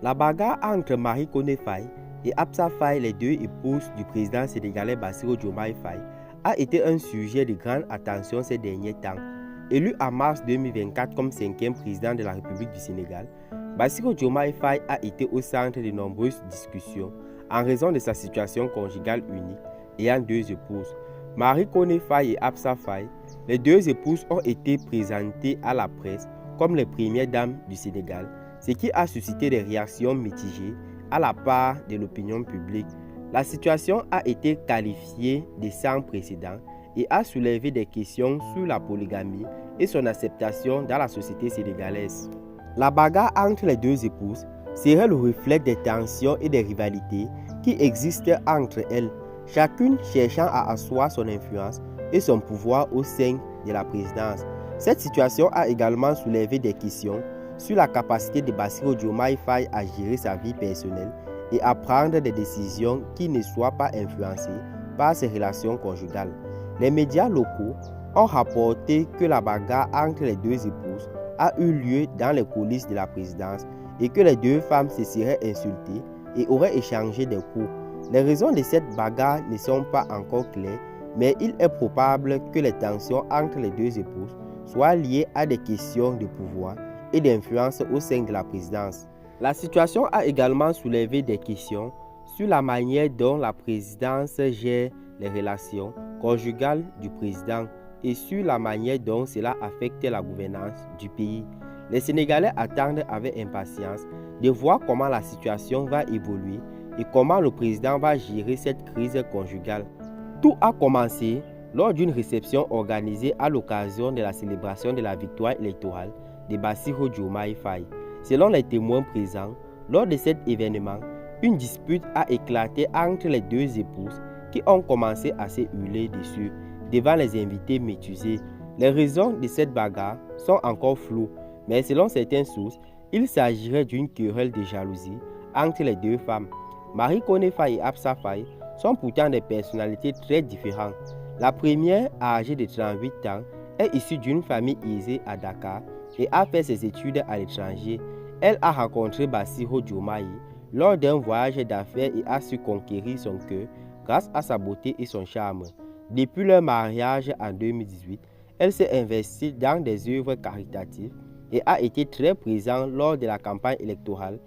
La bagarre entre Marie Koné Faye et Absa Faye, les deux épouses du président sénégalais Bassirou Diomaye Faye, a été un sujet de grande attention ces derniers temps. Élu en mars 2024 comme 5e président de la République du Sénégal, Bassirou Diomaye Faye a été au centre de nombreuses discussions en raison de sa situation conjugale unique ayant deux épouses. Marie Koné Faye et Absa Faye, les deux épouses ont été présentées à la presse comme les premières dames du Sénégal, ce qui a suscité des réactions mitigées à la part de l'opinion publique. La situation a été qualifiée de sans précédent et a soulevé des questions sur la polygamie et son acceptation dans la société sénégalaise. La bagarre entre les deux épouses serait le reflet des tensions et des rivalités qui existent entre elles, chacune cherchant à asseoir son influence et son pouvoir au sein de la présidence. Cette situation a également soulevé des questions sur la capacité de Bassirou Diomaye Faye à gérer sa vie personnelle et à prendre des décisions qui ne soient pas influencées par ses relations conjugales. Les médias locaux ont rapporté que la bagarre entre les deux épouses a eu lieu dans les coulisses de la présidence et que les deux femmes se seraient insultées et auraient échangé des coups. Les raisons de cette bagarre ne sont pas encore claires, mais il est probable que les tensions entre les deux épouses soient liées à des questions de pouvoir et d'influence au sein de la présidence. La situation a également soulevé des questions sur la manière dont la présidence gère les relations conjugales du président et sur la manière dont cela affecte la gouvernance du pays. Les Sénégalais attendent avec impatience de voir comment la situation va évoluer et comment le président va gérer cette crise conjugale. Tout a commencé lors d'une réception organisée à l'occasion de la célébration de la victoire électorale de Bassirou Diomaye Faye. Selon les témoins présents, lors de cet événement, une dispute a éclaté entre les deux épouses qui ont commencé à se hurler dessus devant les invités métusés. Les raisons de cette bagarre sont encore floues, mais selon certaines sources, il s'agirait d'une querelle de jalousie entre les deux femmes. Marie Koné Faye et Absa Faye sont pourtant des personnalités très différentes. La première, âgée de 38 ans, est issue d'une famille aisée à Dakar et a fait ses études à l'étranger. Elle a rencontré Bassirou Diomaye lors d'un voyage d'affaires et a su conquérir son cœur grâce à sa beauté et son charme. Depuis leur mariage en 2018, elle s'est investie dans des œuvres caritatives et a été très présente lors de la campagne électorale.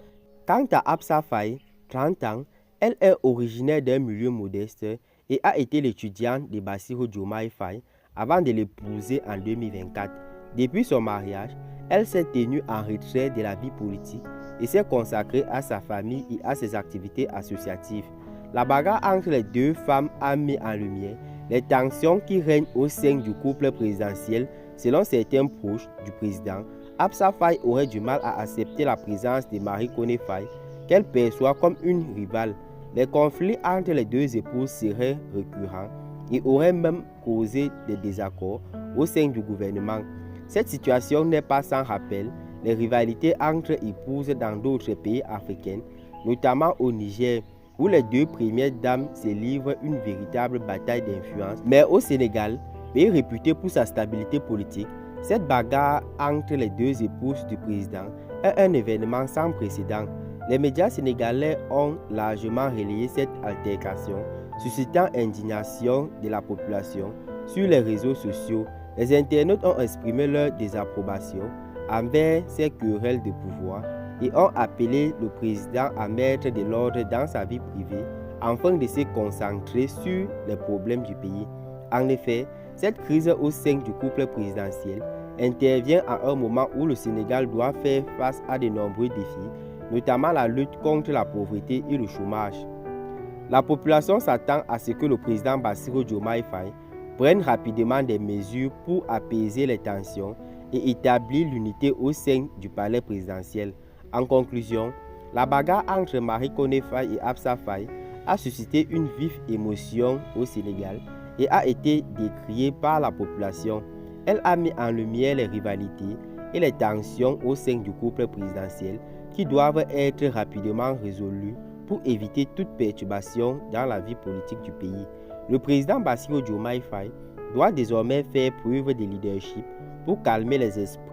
Quant à Absa Faye, 30 ans, elle est originaire d'un milieu modeste et a été l'étudiante de Bassirou Diomaye Faye avant de l'épouser en 2024. Depuis son mariage, elle s'est tenue en retrait de la vie politique et s'est consacrée à sa famille et à ses activités associatives. La bagarre entre les deux femmes a mis en lumière les tensions qui règnent au sein du couple présidentiel. Selon certains proches du président, Absa Faye aurait du mal à accepter la présence de Marie Koné Faye, qu'elle perçoit comme une rivale. Les conflits entre les deux épouses seraient récurrents et auraient même causé des désaccords au sein du gouvernement. Cette situation n'est pas sans rappel les rivalités entre épouses dans d'autres pays africains, notamment au Niger, où les deux premières dames se livrent une véritable bataille d'influence. Mais au Sénégal, pays réputé pour sa stabilité politique, cette bagarre entre les deux épouses du président est un événement sans précédent. Les médias sénégalais ont largement relayé cette altercation, suscitant indignation de la population sur les réseaux sociaux. Les internautes ont exprimé leur désapprobation envers ces querelles de pouvoir et ont appelé le président à mettre de l'ordre dans sa vie privée afin de se concentrer sur les problèmes du pays. En effet, cette crise au sein du couple présidentiel intervient à un moment où le Sénégal doit faire face à de nombreux défis, notamment la lutte contre la pauvreté et le chômage. La population s'attend à ce que le président Bassirou Diomaye Faye prenne rapidement des mesures pour apaiser les tensions et établir l'unité au sein du palais présidentiel. En conclusion, la bagarre entre Marie Koné Faye et Absa Faye a suscité une vive émotion au Sénégal et a été décriée par la population. Elle a mis en lumière les rivalités et les tensions au sein du couple présidentiel qui doivent être rapidement résolues pour éviter toute perturbation dans la vie politique du pays. Le président Bassirou Diomaye Faye doit désormais faire preuve de leadership pour calmer les esprits